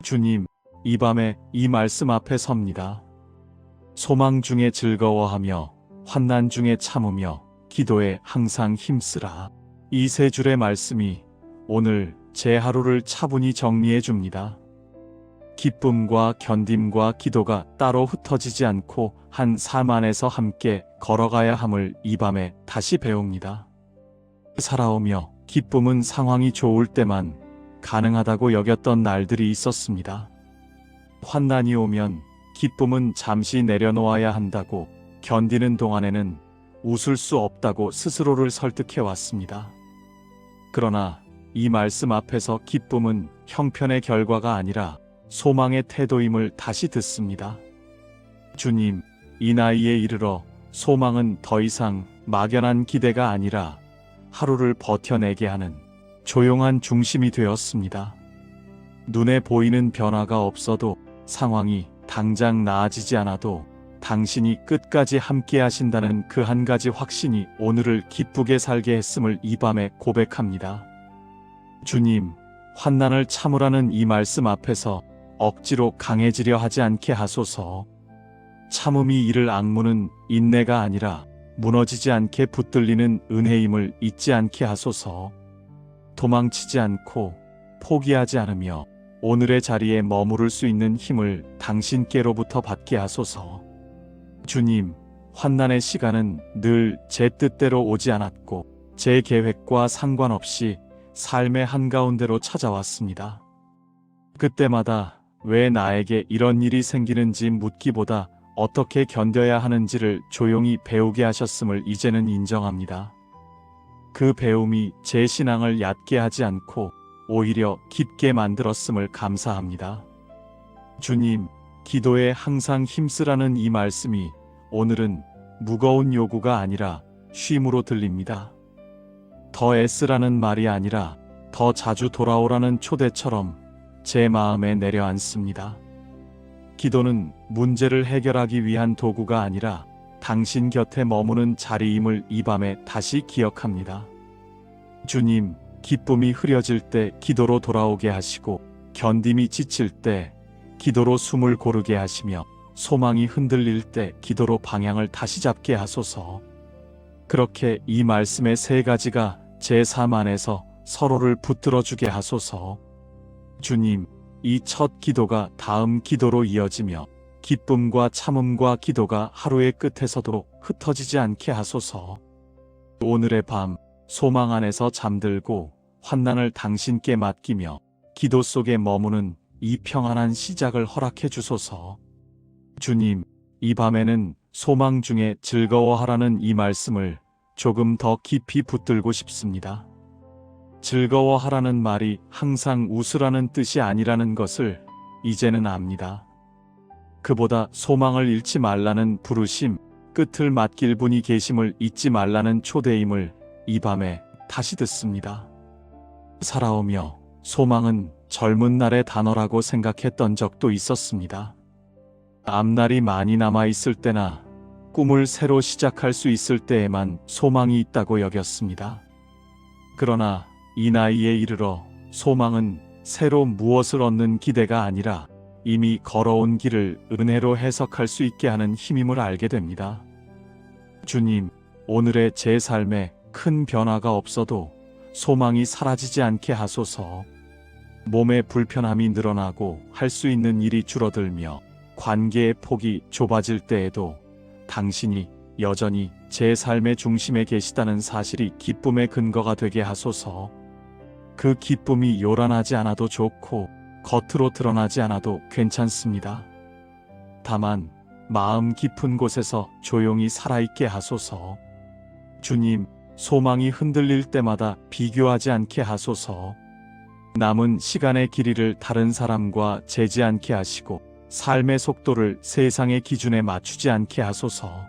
주님, 이 밤에 이 말씀 앞에 섭니다. 소망 중에 즐거워하며 환난 중에 참으며 기도에 항상 힘쓰라. 이 세 줄의 말씀이 오늘 제 하루를 차분히 정리해 줍니다. 기쁨과 견딤과 기도가 따로 흩어지지 않고 한 삶 안에서 함께 걸어가야 함을 이 밤에 다시 배웁니다. 살아오며 기쁨은 상황이 좋을 때만 가능하다고 여겼던 날들이 있었습니다. 환난이 오면 기쁨은 잠시 내려놓아야 한다고 견디는 동안에는 웃을 수 없다고 스스로를 설득해 왔습니다. 그러나 이 말씀 앞에서 기쁨은 형편의 결과가 아니라 소망의 태도임을 다시 듣습니다. 주님, 이 나이에 이르러 소망은 더 이상 막연한 기대가 아니라 하루를 버텨내게 하는 조용한 중심이 되었습니다. 눈에 보이는 변화가 없어도 상황이 당장 나아지지 않아도 당신이 끝까지 함께 하신다는 그 한 가지 확신이 오늘을 기쁘게 살게 했음을 이 밤에 고백합니다. 주님, 환난을 참으라는 이 말씀 앞에서 억지로 강해지려 하지 않게 하소서. 참음이 이를 악무는 인내가 아니라 무너지지 않게 붙들리는 은혜임을 잊지 않게 하소서. 도망치지 않고 포기하지 않으며 오늘의 자리에 머무를 수 있는 힘을 당신께로부터 받게 하소서. 주님, 환난의 시간은 늘 제 뜻대로 오지 않았고 제 계획과 상관없이 삶의 한가운데로 찾아왔습니다. 그때마다 왜 나에게 이런 일이 생기는지 묻기보다 어떻게 견뎌야 하는지를 조용히 배우게 하셨음을 이제는 인정합니다. 그 배움이 제 신앙을 얕게 하지 않고 오히려 깊게 만들었음을 감사합니다. 주님, 기도에 항상 힘쓰라는 이 말씀이 오늘은 무거운 요구가 아니라 쉼으로 들립니다. 더 애쓰라는 말이 아니라 더 자주 돌아오라는 초대처럼 제 마음에 내려앉습니다. 기도는 문제를 해결하기 위한 도구가 아니라 당신 곁에 머무는 자리임을 이 밤에 다시 기억합니다. 주님, 기쁨이 흐려질 때 기도로 돌아오게 하시고 견딤이 지칠 때 기도로 숨을 고르게 하시며 소망이 흔들릴 때 기도로 방향을 다시 잡게 하소서. 그렇게 이 말씀의 세 가지가 제 삶 안에서 서로를 붙들어 주게 하소서. 주님, 이 첫 기도가 다음 기도로 이어지며 기쁨과 참음과 기도가 하루의 끝에서도 흩어지지 않게 하소서. 오늘의 밤 소망 안에서 잠들고 환난을 당신께 맡기며 기도 속에 머무는 이 평안한 시작을 허락해 주소서. 주님, 이 밤에는 소망 중에 즐거워하라는 이 말씀을 조금 더 깊이 붙들고 싶습니다. 즐거워하라는 말이 항상 웃으라는 뜻이 아니라는 것을 이제는 압니다. 그보다 소망을 잃지 말라는 부르심, 끝을 맡길 분이 계심을 잊지 말라는 초대임을 이 밤에 다시 듣습니다. 살아오며 소망은 젊은 날의 단어라고 생각했던 적도 있었습니다. 앞날이 많이 남아 있을 때나 꿈을 새로 시작할 수 있을 때에만 소망이 있다고 여겼습니다. 그러나 이 나이에 이르러 소망은 새로 무엇을 얻는 기대가 아니라 이미 걸어온 길을 은혜로 해석할 수 있게 하는 힘임을 알게 됩니다. 주님, 오늘의 제 삶에 큰 변화가 없어도 소망이 사라지지 않게 하소서. 몸의 불편함이 늘어나고 할 수 있는 일이 줄어들며 관계의 폭이 좁아질 때에도 당신이 여전히 제 삶의 중심에 계시다는 사실이 기쁨의 근거가 되게 하소서. 그 기쁨이 요란하지 않아도 좋고 겉으로 드러나지 않아도 괜찮습니다. 다만 마음 깊은 곳에서 조용히 살아있게 하소서. 주님, 소망이 흔들릴 때마다 비교하지 않게 하소서. 남은 시간의 길이를 다른 사람과 재지 않게 하시고 삶의 속도를 세상의 기준에 맞추지 않게 하소서.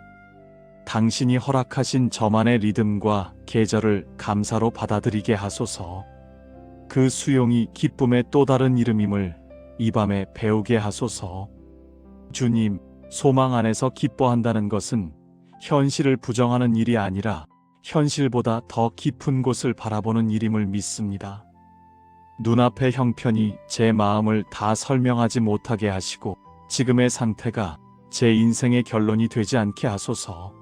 당신이 허락하신 저만의 리듬과 계절을 감사로 받아들이게 하소서. 그 수용이 기쁨의 또 다른 이름임을 이 밤에 배우게 하소서. 주님, 소망 안에서 기뻐한다는 것은 현실을 부정하는 일이 아니라 현실보다 더 깊은 곳을 바라보는 일임을 믿습니다. 눈앞의 형편이 제 마음을 다 설명하지 못하게 하시고 지금의 상태가 제 인생의 결론이 되지 않게 하소서.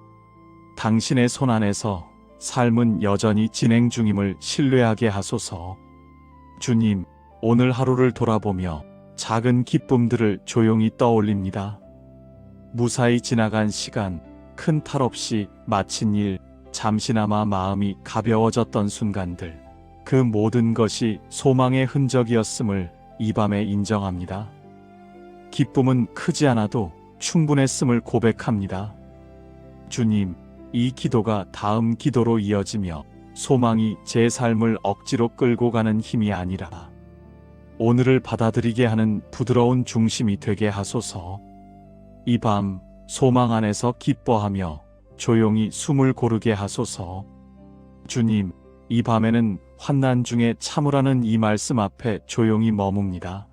당신의 손 안에서 삶은 여전히 진행 중임을 신뢰하게 하소서. 주님, 오늘 하루를 돌아보며 작은 기쁨들을 조용히 떠올립니다. 무사히 지나간 시간, 큰 탈 없이 마친 일, 잠시나마 마음이 가벼워졌던 순간들, 그 모든 것이 소망의 흔적이었음을 이 밤에 인정합니다. 기쁨은 크지 않아도 충분했음을 고백합니다. 주님, 이 기도가 다음 기도로 이어지며 소망이 제 삶을 억지로 끌고 가는 힘이 아니라 오늘을 받아들이게 하는 부드러운 중심이 되게 하소서. 이 밤 소망 안에서 기뻐하며 조용히 숨을 고르게 하소서. 주님, 이 밤에는 환난 중에 참으라는 이 말씀 앞에 조용히 머뭅니다.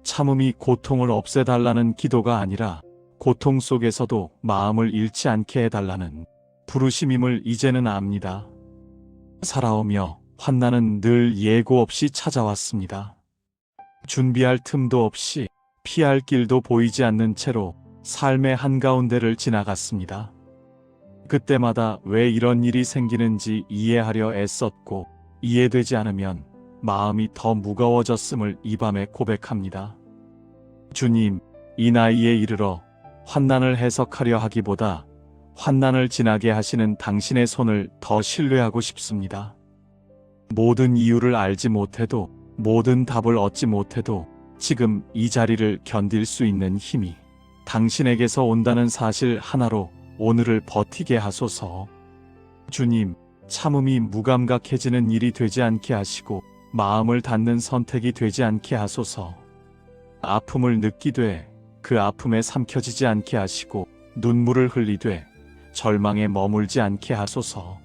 참음이 고통을 없애달라는 기도가 아니라 고통 속에서도 마음을 잃지 않게 해달라는 부르심임을 이제는 압니다. 살아오며 환난은 늘 예고 없이 찾아왔습니다. 준비할 틈도 없이 피할 길도 보이지 않는 채로 삶의 한가운데를 지나갔습니다. 그때마다 왜 이런 일이 생기는지 이해하려 애썼고 이해되지 않으면 마음이 더 무거워졌음을 이 밤에 고백합니다. 주님, 이 나이에 이르러 환난을 해석하려 하기보다 환난을 지나게 하시는 당신의 손을 더 신뢰하고 싶습니다. 모든 이유를 알지 못해도, 모든 답을 얻지 못해도 지금 이 자리를 견딜 수 있는 힘이 당신에게서 온다는 사실 하나로 오늘을 버티게 하소서. 주님, 참음이 무감각해지는 일이 되지 않게 하시고 마음을 닫는 선택이 되지 않게 하소서. 아픔을 느끼되 그 아픔에 삼켜지지 않게 하시고 눈물을 흘리되 절망에 머물지 않게 하소서.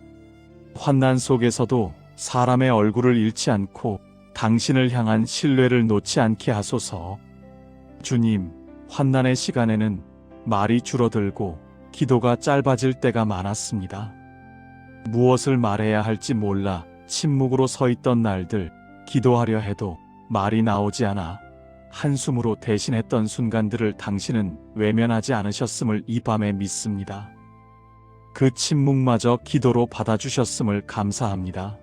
환난 속에서도 사람의 얼굴을 잃지 않고 당신을 향한 신뢰를 놓지 않게 하소서. 주님, 환난의 시간에는 말이 줄어들고 기도가 짧아질 때가 많았습니다. 무엇을 말해야 할지 몰라 침묵으로 서 있던 날들, 기도하려 해도 말이 나오지 않아 한숨으로 대신했던 순간들을 당신은 외면하지 않으셨음을 이 밤에 믿습니다. 그 침묵마저 기도로 받아주셨음을 감사합니다.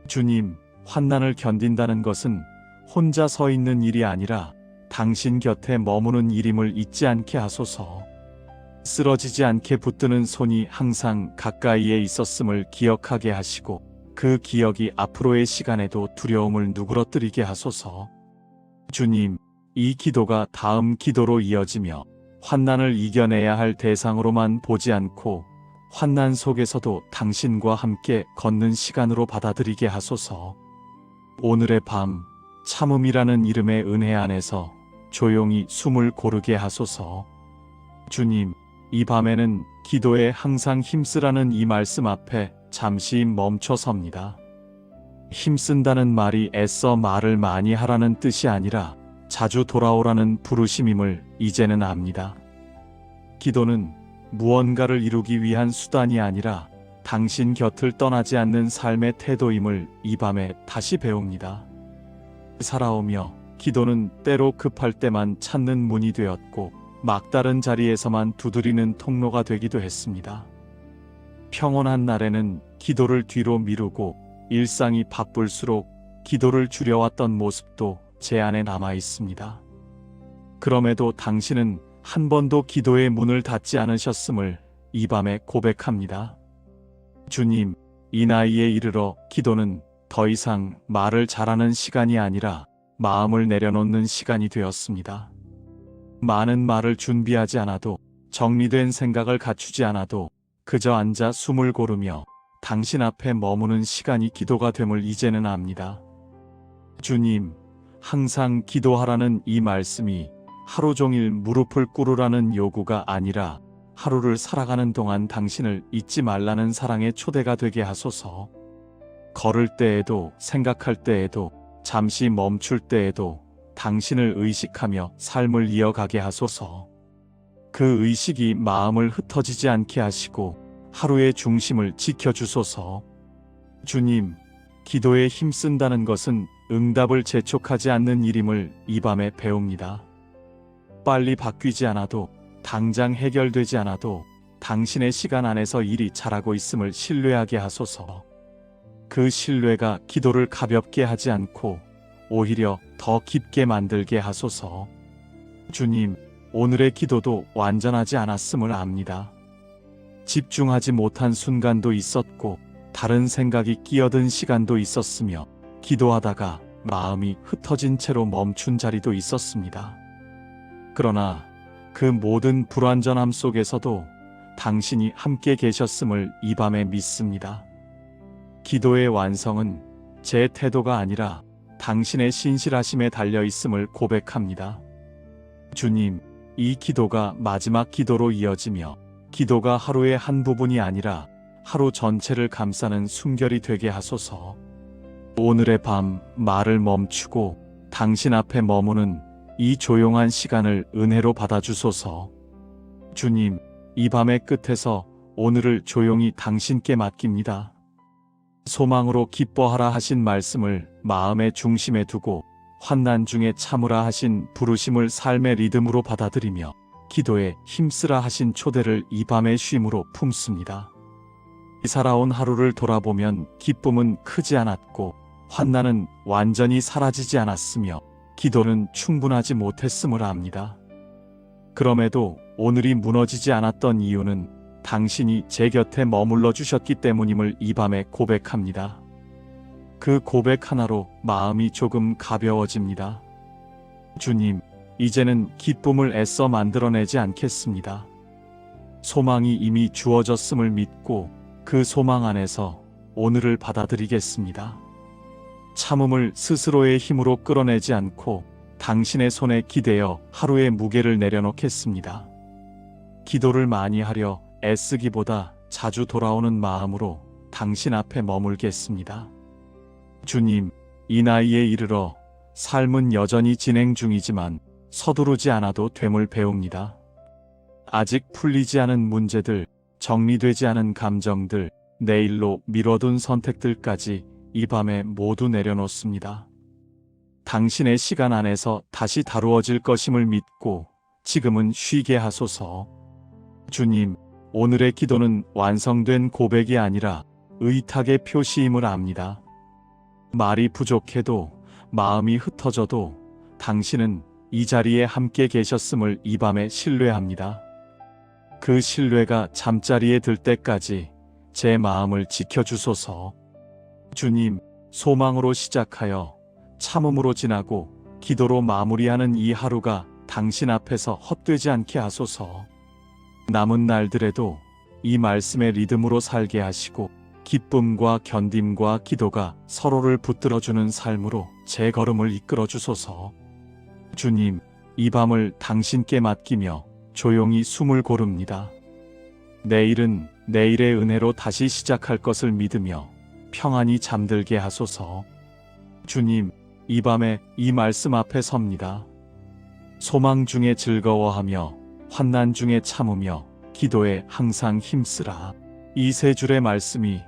주님, 환난을 견딘다는 것은 혼자 서 있는 일이 아니라 당신 곁에 머무는 일임을 잊지 않게 하소서. 쓰러지지 않게 붙드는 손이 항상 가까이에 있었음을 기억하게 하시고 그 기억이 앞으로의 시간에도 두려움을 누그러뜨리게 하소서. 주님, 이 기도가 다음 기도로 이어지며 환난을 이겨내야 할 대상으로만 보지 않고 환난 속에서도 당신과 함께 걷는 시간으로 받아들이게 하소서. 오늘의 밤, 참음이라는 이름의 은혜 안에서 조용히 숨을 고르게 하소서. 주님, 이 밤에는 기도에 항상 힘쓰라는 이 말씀 앞에 잠시 멈춰 섭니다. 힘쓴다는 말이 애써 말을 많이 하라는 뜻이 아니라 자주 돌아오라는 부르심임을 이제는 압니다. 기도는 무언가를 이루기 위한 수단이 아니라 당신 곁을 떠나지 않는 삶의 태도임을 이 밤에 다시 배웁니다. 살아오며 기도는 때로 급할 때만 찾는 문이 되었고 막다른 자리에서만 두드리는 통로가 되기도 했습니다. 평온한 날에는 기도를 뒤로 미루고 일상이 바쁠수록 기도를 줄여왔던 모습도 제 안에 남아 있습니다. 그럼에도 당신은 한 번도 기도의 문을 닫지 않으셨음을 이 밤에 고백합니다. 주님, 이 나이에 이르러 기도는 더 이상 말을 잘하는 시간이 아니라 마음을 내려놓는 시간이 되었습니다. 많은 말을 준비하지 않아도, 정리된 생각을 갖추지 않아도 그저 앉아 숨을 고르며 당신 앞에 머무는 시간이 기도가 됨을 이제는 압니다. 주님, 항상 기도하라는 이 말씀이 하루 종일 무릎을 꿇으라는 요구가 아니라 하루를 살아가는 동안 당신을 잊지 말라는 사랑의 초대가 되게 하소서. 걸을 때에도, 생각할 때에도, 잠시 멈출 때에도 당신을 의식하며 삶을 이어가게 하소서. 그 의식이 마음을 흩어지지 않게 하시고 하루의 중심을 지켜주소서. 주님, 기도에 힘쓴다는 것은 응답을 재촉하지 않는 일임을 이 밤에 배웁니다. 빨리 바뀌지 않아도, 당장 해결되지 않아도 당신의 시간 안에서 일이 잘하고 있음을 신뢰하게 하소서. 그 신뢰가 기도를 가볍게 하지 않고 오히려 더 깊게 만들게 하소서. 주님, 오늘의 기도도 완전하지 않았음을 압니다. 집중하지 못한 순간도 있었고 다른 생각이 끼어든 시간도 있었으며 기도하다가 마음이 흩어진 채로 멈춘 자리도 있었습니다. 그러나 그 모든 불완전함 속에서도 당신이 함께 계셨음을 이 밤에 믿습니다. 기도의 완성은 제 태도가 아니라 당신의 신실하심에 달려 있음을 고백합니다. 주님, 이 기도가 마지막 기도로 이어지며 기도가 하루의 한 부분이 아니라 하루 전체를 감싸는 숨결이 되게 하소서. 오늘의 밤 말을 멈추고 당신 앞에 머무는 이 조용한 시간을 은혜로 받아주소서. 주님, 이 밤의 끝에서 오늘을 조용히 당신께 맡깁니다. 소망으로 기뻐하라 하신 말씀을 마음의 중심에 두고 환난 중에 참으라 하신 부르심을 삶의 리듬으로 받아들이며 기도에 힘쓰라 하신 초대를 이 밤의 쉼으로 품습니다. 살아온 하루를 돌아보면 기쁨은 크지 않았고 환난은 완전히 사라지지 않았으며 기도는 충분하지 못했음을 압니다. 그럼에도 오늘이 무너지지 않았던 이유는 당신이 제 곁에 머물러 주셨기 때문임을 이 밤에 고백합니다. 그 고백 하나로 마음이 조금 가벼워집니다. 주님, 이제는 기쁨을 애써 만들어내지 않겠습니다. 소망이 이미 주어졌음을 믿고 그 소망 안에서 오늘을 받아들이겠습니다. 참음을 스스로의 힘으로 끌어내지 않고 당신의 손에 기대어 하루의 무게를 내려놓겠습니다. 기도를 많이 하려 애쓰기보다 자주 돌아오는 마음으로 당신 앞에 머물겠습니다. 주님, 이 나이에 이르러 삶은 여전히 진행 중이지만 서두르지 않아도 됨을 배웁니다. 아직 풀리지 않은 문제들, 정리되지 않은 감정들, 내일로 미뤄둔 선택들까지 이 밤에 모두 내려놓습니다. 당신의 시간 안에서 다시 다루어질 것임을 믿고 지금은 쉬게 하소서. 주님, 오늘의 기도는 완성된 고백이 아니라 의탁의 표시임을 압니다. 말이 부족해도 마음이 흩어져도 당신은 이 자리에 함께 계셨음을 이 밤에 신뢰합니다. 그 신뢰가 잠자리에 들 때까지 제 마음을 지켜주소서. 주님, 소망으로 시작하여 참음으로 지나고 기도로 마무리하는 이 하루가 당신 앞에서 헛되지 않게 하소서. 남은 날들에도 이 말씀의 리듬으로 살게 하시고 기쁨과 견딤과 기도가 서로를 붙들어주는 삶으로 제 걸음을 이끌어 주소서. 주님, 이 밤을 당신께 맡기며 조용히 숨을 고릅니다. 내일은 내일의 은혜로 다시 시작할 것을 믿으며 평안히 잠들게 하소서. 주님, 이 밤에 이 말씀 앞에 섭니다. 소망 중에 즐거워하며 환난 중에 참으며 기도에 항상 힘쓰라. 이 세 줄의 말씀이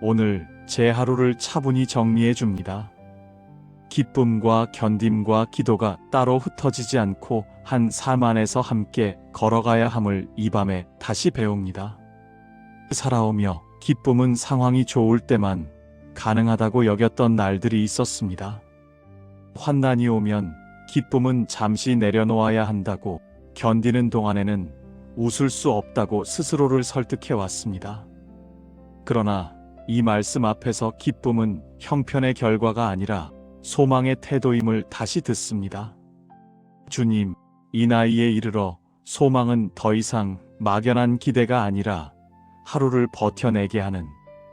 오늘 제 하루를 차분히 정리해 줍니다. 기쁨과 견딤과 기도가 따로 흩어지지 않고 한 삶 안에서 함께 걸어가야 함을 이 밤에 다시 배웁니다. 살아오며 기쁨은 상황이 좋을 때만 가능하다고 여겼던 날들이 있었습니다. 환난이 오면 기쁨은 잠시 내려놓아야 한다고 견디는 동안에는 웃을 수 없다고 스스로를 설득해 왔습니다. 그러나 이 말씀 앞에서 기쁨은 형편의 결과가 아니라 소망의 태도임을 다시 듣습니다. 주님, 이 나이에 이르러 소망은 더 이상 막연한 기대가 아니라 하루를 버텨내게 하는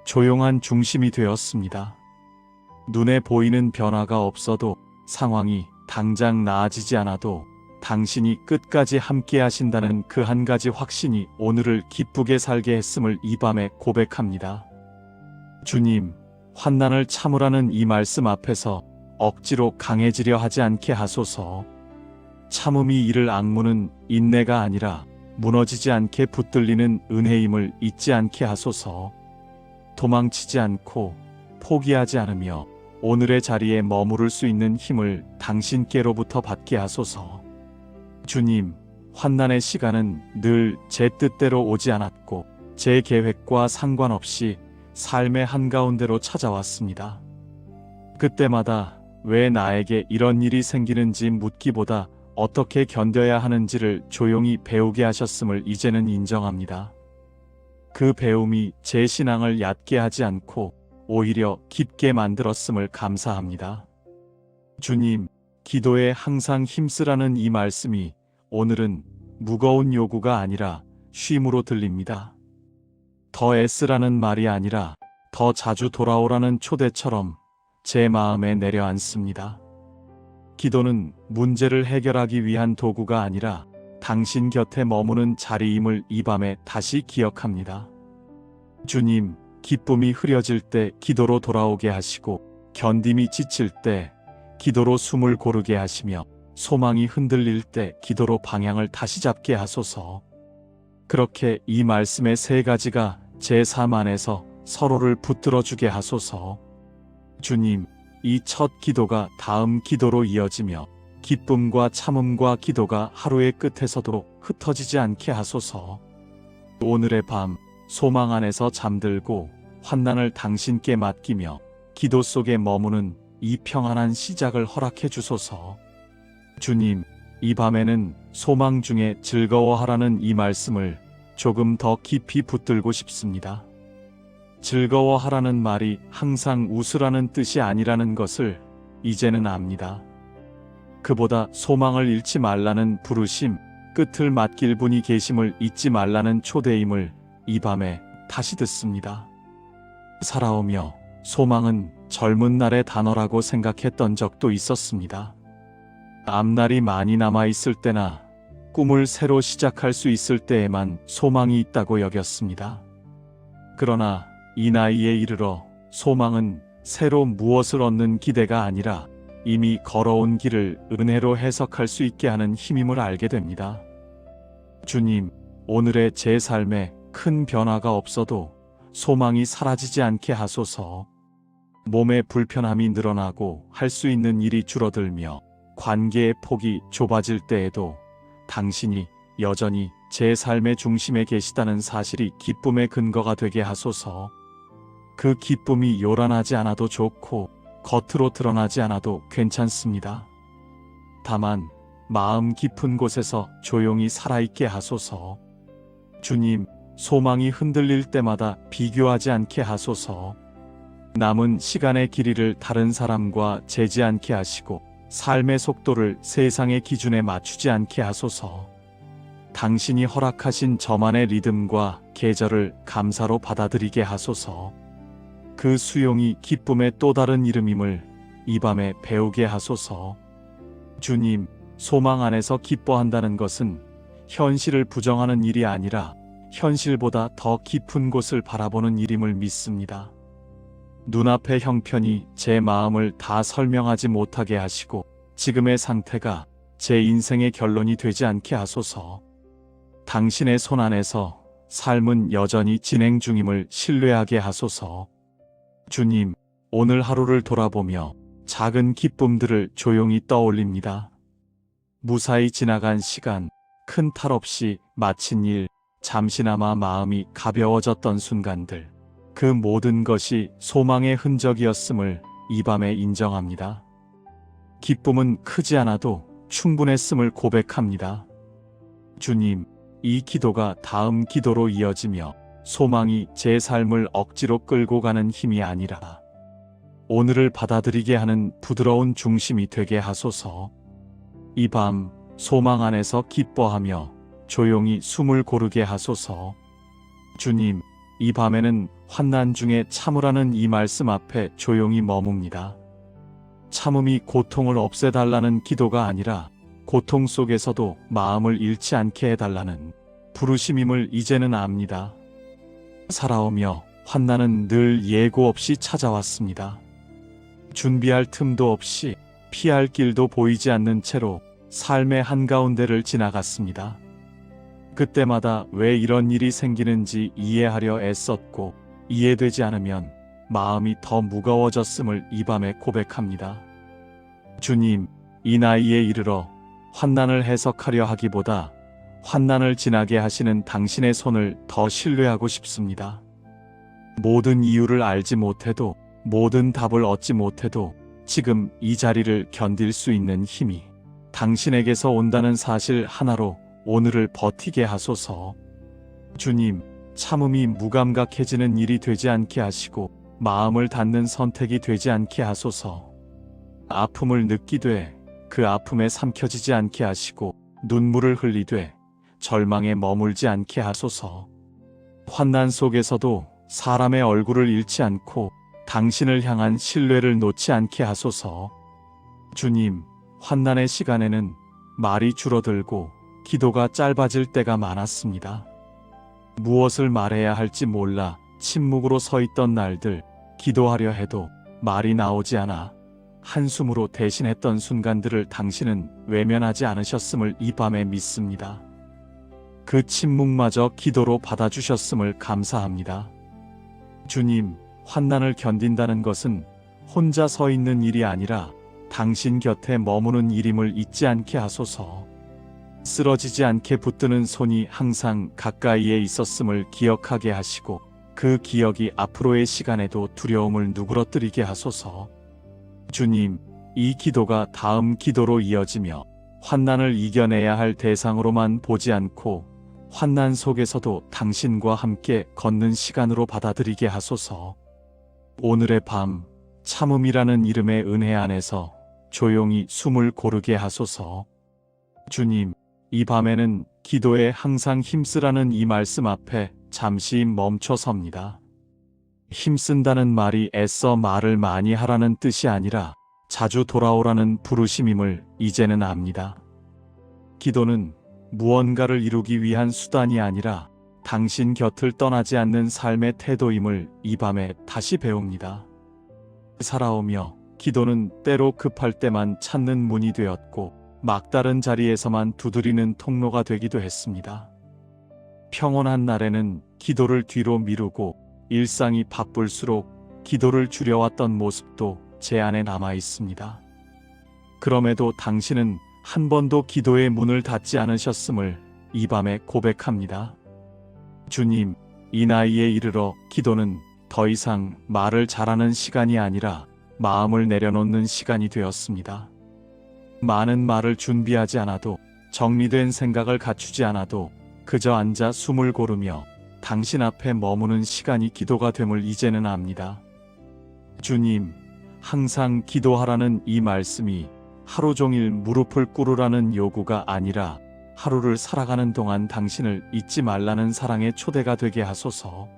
조용한 중심이 되었습니다. 눈에 보이는 변화가 없어도 상황이 당장 나아지지 않아도 당신이 끝까지 함께 하신다는 그 한 가지 확신이 오늘을 기쁘게 살게 했음을 이 밤에 고백합니다. 주님, 환난을 참으라는 이 말씀 앞에서 억지로 강해지려 하지 않게 하소서. 참음이 이를 악무는 인내가 아니라 무너지지 않게 붙들리는 은혜임을 잊지 않게 하소서. 도망치지 않고 포기하지 않으며 오늘의 자리에 머무를 수 있는 힘을 당신께로부터 받게 하소서. 주님, 환난의 시간은 늘 제 뜻대로 오지 않았고 제 계획과 상관없이 삶의 한가운데로 찾아왔습니다. 그때마다 왜 나에게 이런 일이 생기는지 묻기보다 어떻게 견뎌야 하는지를 조용히 배우게 하셨음을 이제는 인정합니다. 그 배움이 제 신앙을 얕게 하지 않고 오히려 깊게 만들었음을 감사합니다. 주님, 기도에 항상 힘쓰라는 이 말씀이 오늘은 무거운 요구가 아니라 쉼으로 들립니다. 더 애쓰라는 말이 아니라 더 자주 돌아오라는 초대처럼 제 마음에 내려앉습니다. 기도는 문제를 해결하기 위한 도구가 아니라 당신 곁에 머무는 자리임을 이 밤에 다시 기억합니다. 주님, 기쁨이 흐려질 때 기도로 돌아오게 하시고 견딤이 지칠 때 기도로 숨을 고르게 하시며 소망이 흔들릴 때 기도로 방향을 다시 잡게 하소서. 그렇게 이 말씀의 세 가지가 제 삶 안에서 서로를 붙들어 주게 하소서. 주님, 이 첫 기도가 다음 기도로 이어지며 기쁨과 참음과 기도가 하루의 끝에서도 흩어지지 않게 하소서. 오늘의 밤 소망 안에서 잠들고 환난을 당신께 맡기며 기도 속에 머무는 이 평안한 시작을 허락해 주소서. 주님, 이 밤에는 소망 중에 즐거워하라는 이 말씀을 조금 더 깊이 붙들고 싶습니다. 즐거워하라는 말이 항상 웃으라는 뜻이 아니라는 것을 이제는 압니다. 그보다 소망을 잃지 말라는 부르심, 끝을 맡길 분이 계심을 잊지 말라는 초대임을 이 밤에 다시 듣습니다. 살아오며 소망은 젊은 날의 단어라고 생각했던 적도 있었습니다. 앞날이 많이 남아있을 때나 꿈을 새로 시작할 수 있을 때에만 소망이 있다고 여겼습니다. 그러나 이 나이에 이르러 소망은 새로 무엇을 얻는 기대가 아니라 이미 걸어온 길을 은혜로 해석할 수 있게 하는 힘임을 알게 됩니다. 주님, 오늘의 제 삶에 큰 변화가 없어도 소망이 사라지지 않게 하소서. 몸의 불편함이 늘어나고 할 수 있는 일이 줄어들며 관계의 폭이 좁아질 때에도 당신이 여전히 제 삶의 중심에 계시다는 사실이 기쁨의 근거가 되게 하소서. 그 기쁨이 요란하지 않아도 좋고 겉으로 드러나지 않아도 괜찮습니다. 다만 마음 깊은 곳에서 조용히 살아있게 하소서. 주님, 소망이 흔들릴 때마다 비교하지 않게 하소서. 남은 시간의 길이를 다른 사람과 재지 않게 하시고 삶의 속도를 세상의 기준에 맞추지 않게 하소서. 당신이 허락하신 저만의 리듬과 계절을 감사로 받아들이게 하소서. 그 수용이 기쁨의 또 다른 이름임을 이 밤에 배우게 하소서. 주님, 소망 안에서 기뻐한다는 것은 현실을 부정하는 일이 아니라 현실보다 더 깊은 곳을 바라보는 일임을 믿습니다. 눈앞의 형편이 제 마음을 다 설명하지 못하게 하시고 지금의 상태가 제 인생의 결론이 되지 않게 하소서. 당신의 손 안에서 삶은 여전히 진행 중임을 신뢰하게 하소서. 주님, 오늘 하루를 돌아보며 작은 기쁨들을 조용히 떠올립니다. 무사히 지나간 시간, 큰 탈 없이 마친 일, 잠시나마 마음이 가벼워졌던 순간들, 그 모든 것이 소망의 흔적이었음을 이 밤에 인정합니다. 기쁨은 크지 않아도 충분했음을 고백합니다. 주님, 이 기도가 다음 기도로 이어지며 소망이 제 삶을 억지로 끌고 가는 힘이 아니라 오늘을 받아들이게 하는 부드러운 중심이 되게 하소서. 이 밤 소망 안에서 기뻐하며 조용히 숨을 고르게 하소서. 주님, 이 밤에는 환난 중에 참으라는 이 말씀 앞에 조용히 머뭅니다. 참음이 고통을 없애달라는 기도가 아니라 고통 속에서도 마음을 잃지 않게 해달라는 부르심임을 이제는 압니다. 살아오며 환난은 늘 예고 없이 찾아왔습니다. 준비할 틈도 없이 피할 길도 보이지 않는 채로 삶의 한가운데를 지나갔습니다. 그때마다 왜 이런 일이 생기는지 이해하려 애썼고 이해되지 않으면 마음이 더 무거워졌음을 이 밤에 고백합니다. 주님, 이 나이에 이르러 환난을 해석하려 하기보다 환난을 지나게 하시는 당신의 손을 더 신뢰하고 싶습니다. 모든 이유를 알지 못해도, 모든 답을 얻지 못해도 지금 이 자리를 견딜 수 있는 힘이 당신에게서 온다는 사실 하나로 오늘을 버티게 하소서. 주님, 참음이 무감각해지는 일이 되지 않게 하시고 마음을 닫는 선택이 되지 않게 하소서. 아픔을 느끼되 그 아픔에 삼켜지지 않게 하시고 눈물을 흘리되 절망에 머물지 않게 하소서. 환난 속에서도 사람의 얼굴을 잃지 않고 당신을 향한 신뢰를 놓지 않게 하소서. 주님, 환난의 시간에는 말이 줄어들고 기도가 짧아질 때가 많았습니다. 무엇을 말해야 할지 몰라 침묵으로 서 있던 날들, 기도하려 해도 말이 나오지 않아 한숨으로 대신했던 순간들을 당신은 외면하지 않으셨음을 이 밤에 믿습니다. 그 침묵마저 기도로 받아주셨음을 감사합니다. 주님, 환난을 견딘다는 것은 혼자 서 있는 일이 아니라 당신 곁에 머무는 일임을 잊지 않게 하소서. 쓰러지지 않게 붙드는 손이 항상 가까이에 있었음을 기억하게 하시고 그 기억이 앞으로의 시간에도 두려움을 누그러뜨리게 하소서. 주님, 이 기도가 다음 기도로 이어지며 환난을 이겨내야 할 대상으로만 보지 않고 환난 속에서도 당신과 함께 걷는 시간으로 받아들이게 하소서. 오늘의 밤, 참음이라는 이름의 은혜 안에서 조용히 숨을 고르게 하소서. 주님, 이 밤에는 기도에 항상 힘쓰라는 이 말씀 앞에 잠시 멈춰 섭니다. 힘쓴다는 말이 애써 말을 많이 하라는 뜻이 아니라 자주 돌아오라는 부르심임을 이제는 압니다. 기도는 무언가를 이루기 위한 수단이 아니라 당신 곁을 떠나지 않는 삶의 태도임을 이 밤에 다시 배웁니다. 살아오며 기도는 때로 급할 때만 찾는 문이 되었고 막다른 자리에서만 두드리는 통로가 되기도 했습니다. 평온한 날에는 기도를 뒤로 미루고 일상이 바쁠수록 기도를 줄여왔던 모습도 제 안에 남아 있습니다. 그럼에도 당신은 한 번도 기도의 문을 닫지 않으셨음을 이 밤에 고백합니다. 주님, 이 나이에 이르러 기도는 더 이상 말을 잘하는 시간이 아니라 마음을 내려놓는 시간이 되었습니다. 많은 말을 준비하지 않아도, 정리된 생각을 갖추지 않아도 그저 앉아 숨을 고르며 당신 앞에 머무는 시간이 기도가 됨을 이제는 압니다. 주님, 항상 기도하라는 이 말씀이 하루 종일 무릎을 꿇으라는 요구가 아니라 하루를 살아가는 동안 당신을 잊지 말라는 사랑의 초대가 되게 하소서.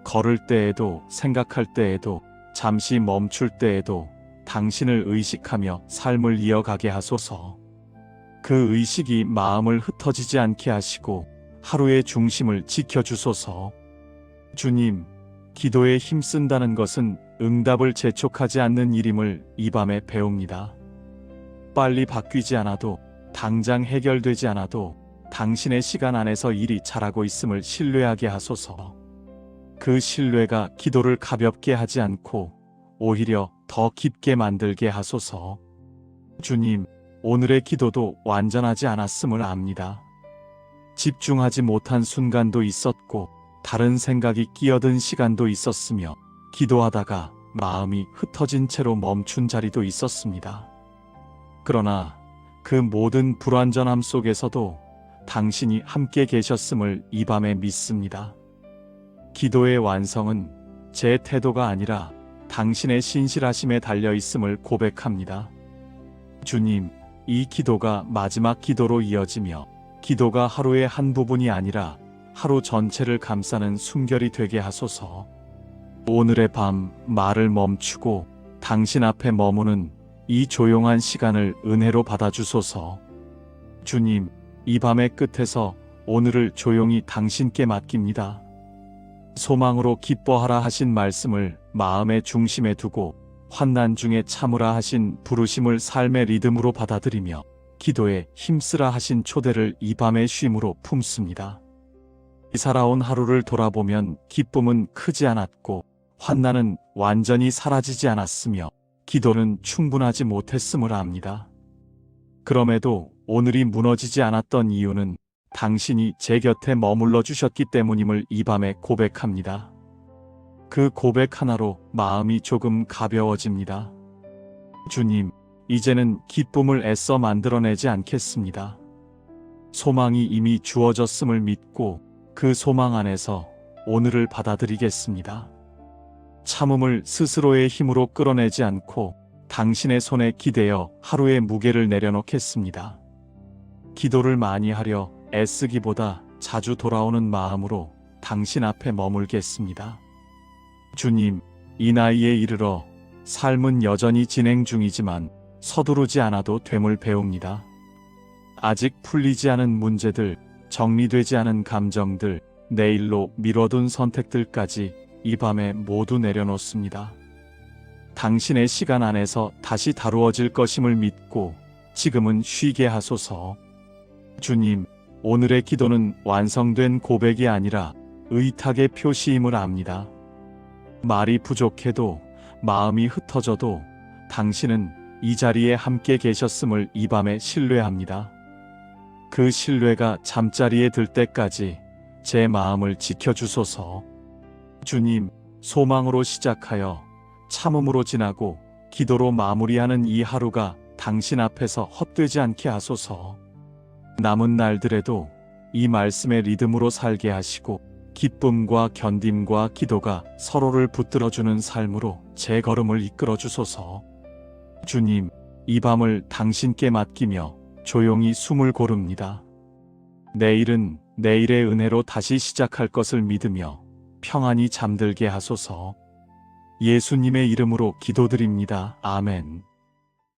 걸을 때에도, 생각할 때에도, 잠시 멈출 때에도 당신을 의식하며 삶을 이어가게 하소서. 그 의식이 마음을 흩어지지 않게 하시고 하루의 중심을 지켜주소서. 주님, 기도에 힘쓴다는 것은 응답을 재촉하지 않는 일임을 이 밤에 배웁니다. 빨리 바뀌지 않아도, 당장 해결되지 않아도 당신의 시간 안에서 일이 잘하고 있음을 신뢰하게 하소서. 그 신뢰가 기도를 가볍게 하지 않고 오히려 더 깊게 만들게 하소서. 주님, 오늘의 기도도 완전하지 않았음을 압니다. 집중하지 못한 순간도 있었고 다른 생각이 끼어든 시간도 있었으며 기도하다가 마음이 흩어진 채로 멈춘 자리도 있었습니다. 그러나 그 모든 불완전함 속에서도 당신이 함께 계셨음을 이 밤에 믿습니다. 기도의 완성은 제 태도가 아니라 당신의 신실하심에 달려 있음을 고백합니다. 주님, 이 기도가 마지막 기도로 이어지며 기도가 하루의 한 부분이 아니라 하루 전체를 감싸는 숨결이 되게 하소서. 오늘의 밤 말을 멈추고 당신 앞에 머무는 이 조용한 시간을 은혜로 받아주소서. 주님, 이 밤의 끝에서 오늘을 조용히 당신께 맡깁니다. 소망으로 기뻐하라 하신 말씀을 마음의 중심에 두고 환난 중에 참으라 하신 부르심을 삶의 리듬으로 받아들이며 기도에 힘쓰라 하신 초대를 이 밤의 쉼으로 품습니다. 살아온 하루를 돌아보면 기쁨은 크지 않았고 환난은 완전히 사라지지 않았으며 기도는 충분하지 못했음을 압니다. 그럼에도 오늘이 무너지지 않았던 이유는 당신이 제 곁에 머물러 주셨기 때문임을 이 밤에 고백합니다. 그 고백 하나로 마음이 조금 가벼워집니다. 주님, 이제는 기쁨을 애써 만들어내지 않겠습니다. 소망이 이미 주어졌음을 믿고 그 소망 안에서 오늘을 받아들이겠습니다. 참음을 스스로의 힘으로 끌어내지 않고 당신의 손에 기대어 하루의 무게를 내려놓겠습니다. 기도를 많이 하려 애쓰기보다 자주 돌아오는 마음으로 당신 앞에 머물겠습니다. 주님, 이 나이에 이르러 삶은 여전히 진행 중이지만 서두르지 않아도 됨을 배웁니다. 아직 풀리지 않은 문제들, 정리되지 않은 감정들, 내일로 미뤄둔 선택들까지 이 밤에 모두 내려놓습니다. 당신의 시간 안에서 다시 다루어질 것임을 믿고 지금은 쉬게 하소서. 주님, 오늘의 기도는 완성된 고백이 아니라 의탁의 표시임을 압니다. 말이 부족해도 마음이 흩어져도 당신은 이 자리에 함께 계셨음을 이 밤에 신뢰합니다. 그 신뢰가 잠자리에 들 때까지 제 마음을 지켜주소서. 주님, 소망으로 시작하여 참음으로 지나고 기도로 마무리하는 이 하루가 당신 앞에서 헛되지 않게 하소서. 남은 날들에도 이 말씀의 리듬으로 살게 하시고 기쁨과 견딤과 기도가 서로를 붙들어주는 삶으로 제 걸음을 이끌어 주소서. 주님, 이 밤을 당신께 맡기며 조용히 숨을 고릅니다. 내일은 내일의 은혜로 다시 시작할 것을 믿으며 평안히 잠들게 하소서. 예수님의 이름으로 기도드립니다. 아멘.